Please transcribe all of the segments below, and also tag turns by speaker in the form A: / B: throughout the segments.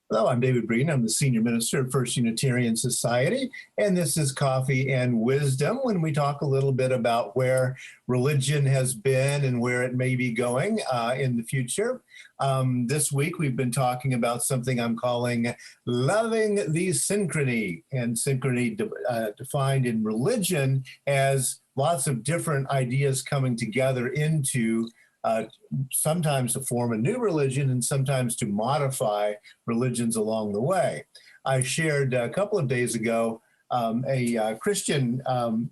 A: Hello, I'm David Breen. I'm the Senior Minister of First Unitarian Society, and this is Coffee and Wisdom, when we talk a little bit about where religion has been and where it may be going in the future. This week, we've been talking about something I'm calling loving the synchrony, and synchrony defined in religion as lots of different ideas coming together into sometimes to form a new religion and sometimes to modify religions along the way. I shared a couple of days ago a Christian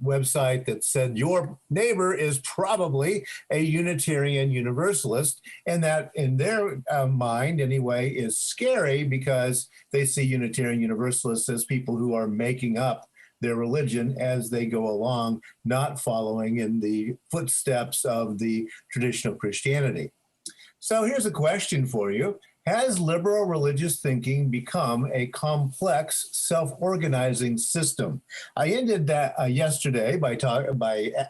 A: website that said your neighbor is probably a Unitarian Universalist, and that in their mind anyway is scary because they see Unitarian Universalists as people who are making up their religion as they go along, not following in the footsteps of the traditional Christianity. So here's a question for you. Has liberal religious thinking become a complex, self-organizing system? I ended that yesterday by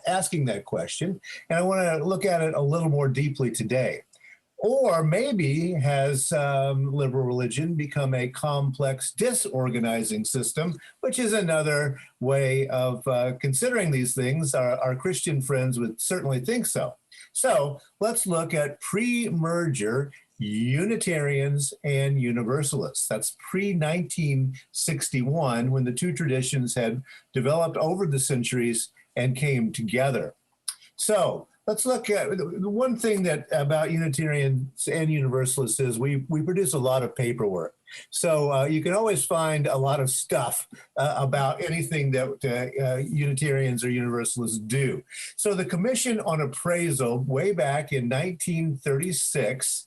A: asking that question, and I want to look at it a little more deeply today. Or maybe has liberal religion become a complex, disorganizing system, which is another way of considering these things. Our Christian friends would certainly think so. So let's look at pre-merger Unitarians and Universalists. That's pre-1961, when the two traditions had developed over the centuries and came together. So let's look at the one thing that about Unitarians and Universalists is we produce a lot of paperwork. So you can always find a lot of stuff about anything that Unitarians or Universalists do. So the Commission on Appraisal, way back in 1936,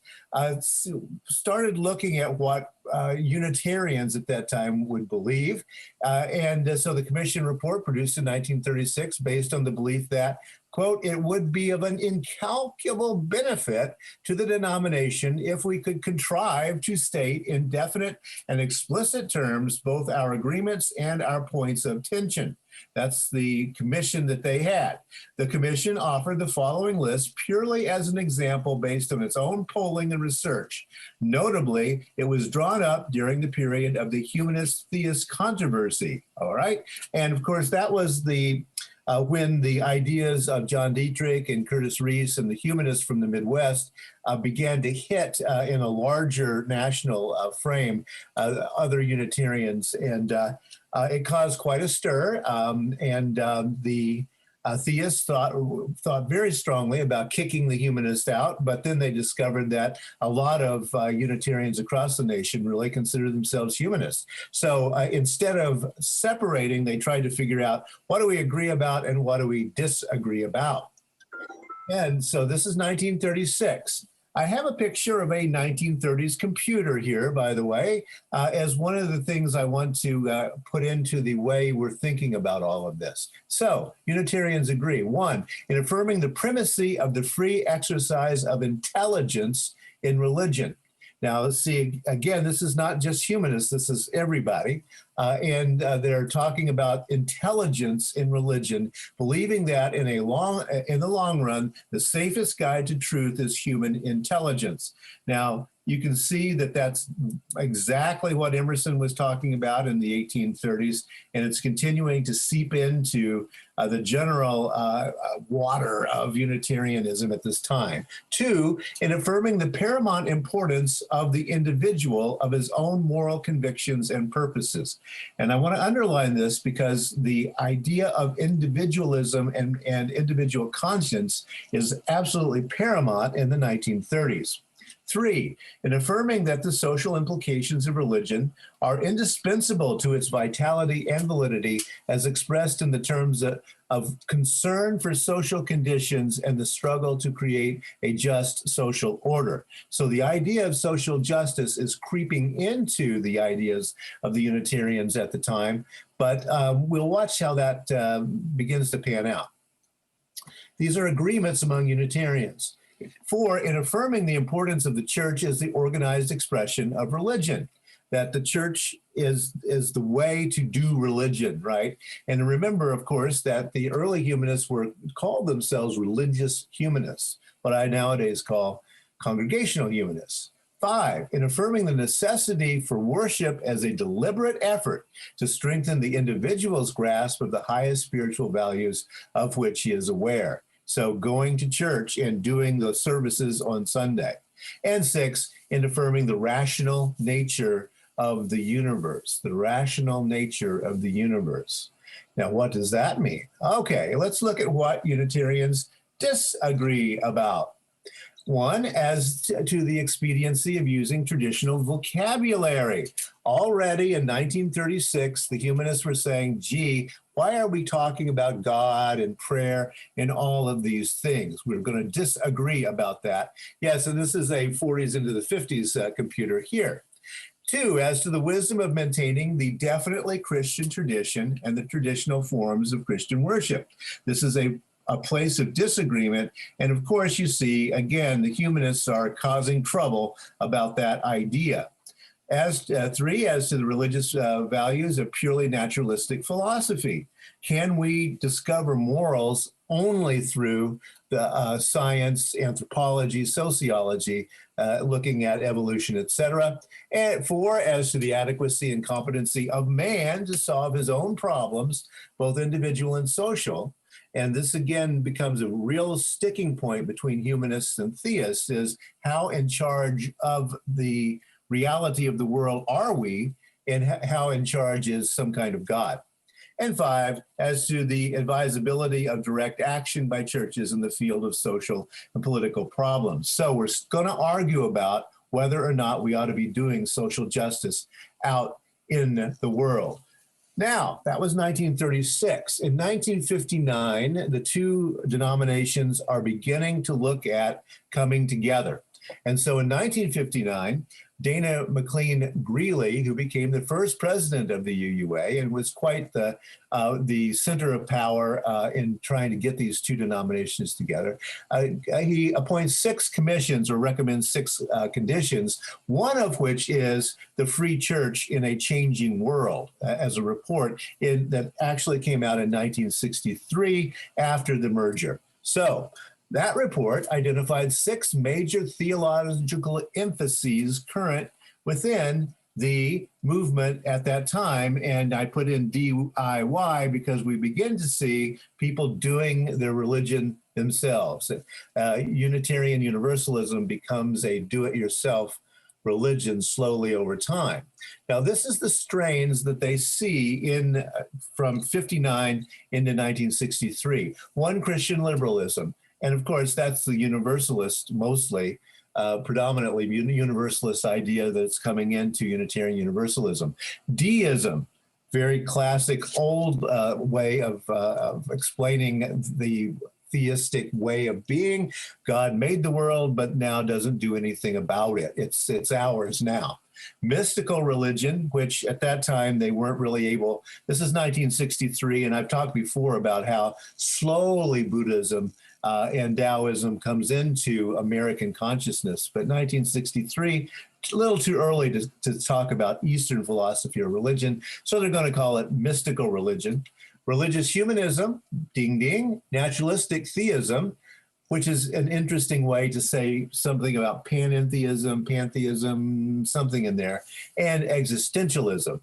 A: started looking at what Unitarians at that time would believe. And so the Commission report produced in 1936 based on the belief that, quote, it would be of an incalculable benefit to the denomination if we could contrive to state in definite and explicit terms both our agreements and our points of tension. That's the commission that they had. The commission offered the following list purely as an example based on its own polling and research. Notably, it was drawn up during the period of the humanist-theist controversy, all right? And of course, that was the when the ideas of John Dietrich and Curtis Reese and the humanists from the Midwest began to hit in a larger national frame other Unitarians, and it caused quite a stir. The theists thought very strongly about kicking the humanists out, but then they discovered that a lot of Unitarians across the nation really consider themselves humanists. So instead of separating, they tried to figure out what do we agree about and what do we disagree about. And so this is 1936. I have a picture of a 1930s computer here, by the way, as one of the things I want to put into the way we're thinking about all of this. So Unitarians agree. One, in affirming the primacy of the free exercise of intelligence in religion. Now, let's see, again, this is not just humanists, this is everybody. And they're talking about intelligence in religion, believing that in the long run, the safest guide to truth is human intelligence. Now, you can see that that's exactly what Emerson was talking about in the 1830s, and it's continuing to seep into the general water of Unitarianism at this time. Two, in affirming the paramount importance of the individual, of his own moral convictions and purposes. And I want to underline this because the idea of individualism and individual conscience is absolutely paramount in the 1930s. Three, in affirming that the social implications of religion are indispensable to its vitality and validity as expressed in the terms of concern for social conditions and the struggle to create a just social order. So the idea of social justice is creeping into the ideas of the Unitarians at the time, but we'll watch how that begins to pan out. These are agreements among Unitarians. Four, in affirming the importance of the church as the organized expression of religion, that the church is the way to do religion, right? And remember, of course, that the early humanists called themselves religious humanists, what I nowadays call congregational humanists. 5, in affirming the necessity for worship as a deliberate effort to strengthen the individual's grasp of the highest spiritual values of which he is aware. So going to church and doing the services on Sunday. And 6, in affirming the rational nature of the universe, the rational nature of the universe. Now, what does that mean? Okay, let's look at what Unitarians disagree about. 1, as to the expediency of using traditional vocabulary. Already in 1936, the humanists were saying, gee, why are we talking about God and prayer and all of these things? We're going to disagree about that. Yes, and this is a 40s into the 50s computer here. 2, as to the wisdom of maintaining the definitely Christian tradition and the traditional forms of Christian worship. This is a place of disagreement. And of course, you see, again, the humanists are causing trouble about that idea. As 3, as to the religious values of purely naturalistic philosophy. Can we discover morals only through the science, anthropology, sociology, looking at evolution, etc.? And 4, as to the adequacy and competency of man to solve his own problems, both individual and social. And this again becomes a real sticking point between humanists and theists, is how in charge of the reality of the world are we, and how in charge is some kind of God. And 5, as to the advisability of direct action by churches in the field of social and political problems. So we're going to argue about whether or not we ought to be doing social justice out in the world. Now, that was 1936. In 1959, the two denominations are beginning to look at coming together. And so in 1959, Dana McLean Greeley, who became the first president of the UUA and was quite the center of power in trying to get these two denominations together, he appoints 6 commissions or recommends 6 conditions, one of which is the free church in a changing world, as a report that actually came out in 1963 after the merger. So that report identified 6 major theological emphases current within the movement at that time. And I put in DIY because we begin to see people doing their religion themselves. Unitarian Universalism becomes a do-it-yourself religion slowly over time. Now, this is the strains that they see from 59 into 1963. 1, Christian liberalism. And of course, that's the universalist, mostly, predominantly universalist idea that's coming into Unitarian Universalism. Deism, very classic old way of explaining the theistic way of being. God made the world, but now doesn't do anything about it. It's ours now. Mystical religion, which at that time they weren't really able. This is 1963, and I've talked before about how slowly Buddhism and Taoism comes into American consciousness. But 1963, a little too early to talk about Eastern philosophy or religion, so they're going to call it mystical religion. Religious humanism, ding ding, naturalistic theism, which is an interesting way to say something about pantheism, something in there, and existentialism.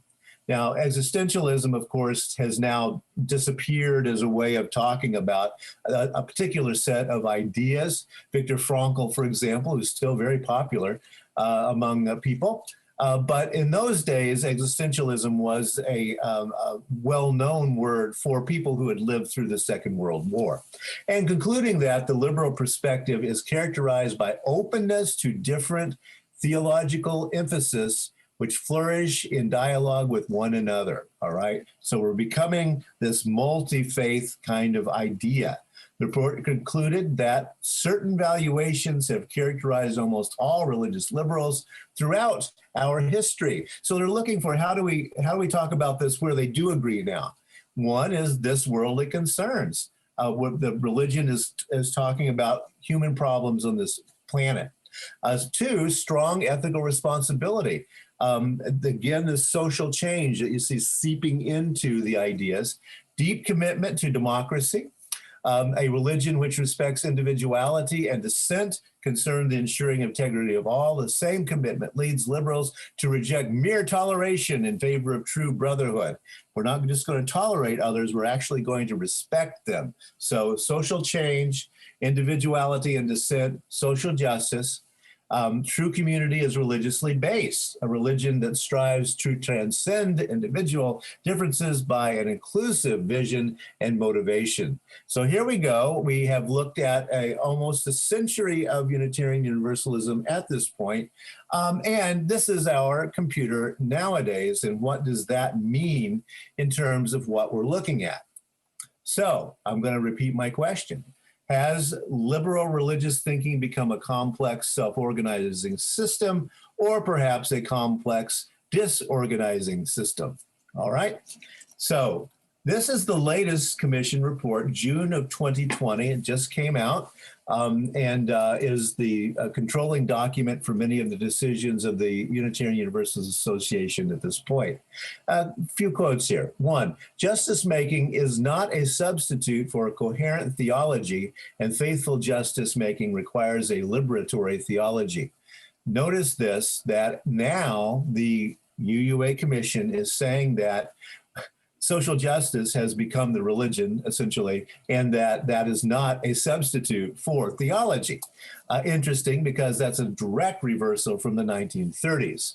A: Now, existentialism, of course, has now disappeared as a way of talking about a particular set of ideas. Viktor Frankl, for example, who's still very popular among people. But in those days, existentialism was a well-known word for people who had lived through the Second World War. And concluding that the liberal perspective is characterized by openness to different theological emphasis which flourish in dialogue with one another, all right? So we're becoming this multi-faith kind of idea. The report concluded that certain valuations have characterized almost all religious liberals throughout our history. So they're looking for how do we talk about this where they do agree now? One is this worldly concerns. What the religion is talking about human problems on this planet. 2, strong ethical responsibility. Again, the social change that you see seeping into the ideas. Deep commitment to democracy. A religion which respects individuality and dissent, concerned the ensuring integrity of all. The same commitment leads liberals to reject mere toleration in favor of true brotherhood. We're not just going to tolerate others, we're actually going to respect them. So social change, individuality and dissent, social justice. True community is religiously based, a religion that strives to transcend individual differences by an inclusive vision and motivation. So here we go. We have looked at almost a century of Unitarian Universalism at this point. And this is our computer nowadays. And what does that mean in terms of what we're looking at? So I'm going to repeat my question. Has liberal religious thinking become a complex self-organizing system, or perhaps a complex disorganizing system? All right. So this is the latest commission report, June of 2020. It just came out and is the controlling document for many of the decisions of the Unitarian Universalist Association at this point. A few quotes here. One, justice making is not a substitute for a coherent theology, and faithful justice making requires a liberatory theology. Notice this, that now the UUA Commission is saying that social justice has become the religion, essentially, and that is not a substitute for theology. Interesting, because that's a direct reversal from the 1930s.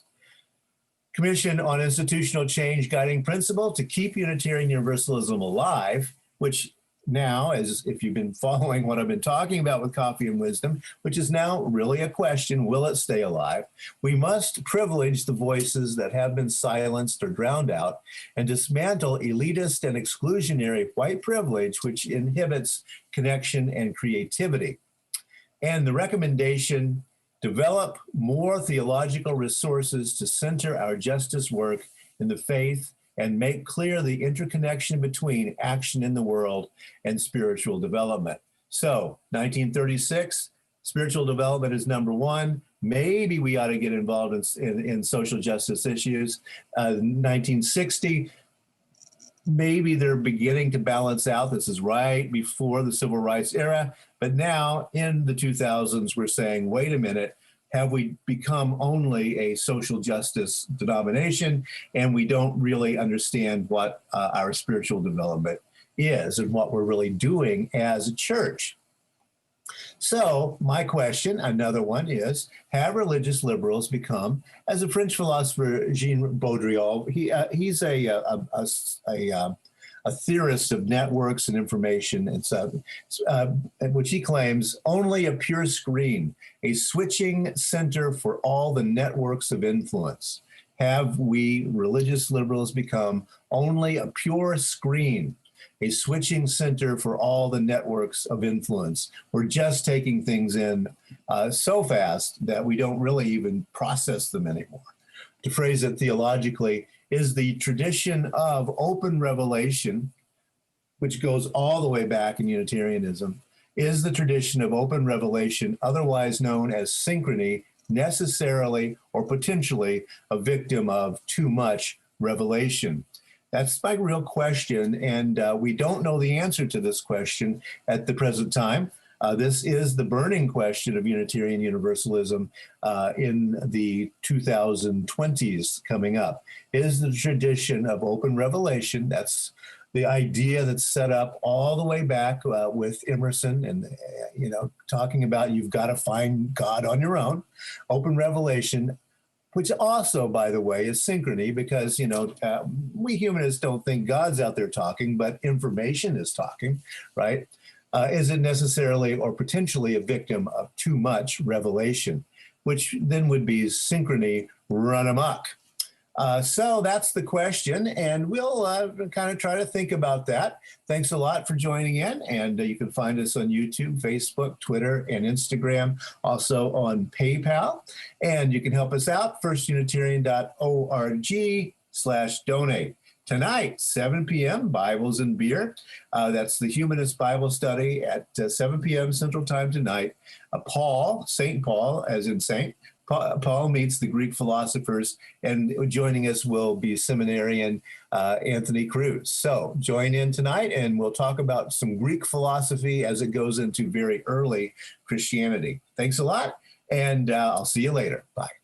A: Commission on Institutional Change Guiding Principle to keep Unitarian Universalism alive, which now, as if you've been following what I've been talking about with Coffee and Wisdom, which is now really a question, will it stay alive? We must privilege the voices that have been silenced or drowned out and dismantle elitist and exclusionary white privilege, which inhibits connection and creativity. And the recommendation, develop more theological resources to center our justice work in the faith and make clear the interconnection between action in the world and spiritual development. So 1936, spiritual development is number one. Maybe we ought to get involved in social justice issues. 1960, maybe they're beginning to balance out. This is right before the civil rights era. But now in the 2000s, we're saying, wait a minute, have we become only a social justice denomination, and we don't really understand what our spiritual development is and what we're really doing as a church? So my question, another one, is, have religious liberals become, as a French philosopher, Jean Baudrillard, he's a theorist of networks and information, and so, which he claims only a pure screen, a switching center for all the networks of influence. Have we religious liberals become only a pure screen, a switching center for all the networks of influence? We're just taking things in so fast that we don't really even process them anymore. To phrase it theologically, is the tradition of open revelation, which goes all the way back in Unitarianism, is the tradition of open revelation, otherwise known as synchrony, necessarily or potentially a victim of too much revelation? That's my real question, and we don't know the answer to this question at the present time. This is the burning question of Unitarian Universalism in the 2020s coming up. Is the tradition of open revelation, that's the idea that's set up all the way back with Emerson and, talking about you've got to find God on your own, open revelation, which also, by the way, is synchrony, because, we humanists don't think God's out there talking, but information is talking, right? Is it necessarily or potentially a victim of too much revelation, which then would be synchrony run amok? So that's the question, and we'll kind of try to think about that. Thanks a lot for joining in, and you can find us on YouTube, Facebook, Twitter, and Instagram, also on PayPal. And you can help us out, firstunitarian.org/donate. Tonight, 7 p.m., Bibles and Beer. That's the Humanist Bible Study at 7 p.m. Central Time tonight. St. Paul, as in Saint, Paul meets the Greek philosophers, and joining us will be seminarian Anthony Cruz. So join in tonight, and we'll talk about some Greek philosophy as it goes into very early Christianity. Thanks a lot, and I'll see you later. Bye.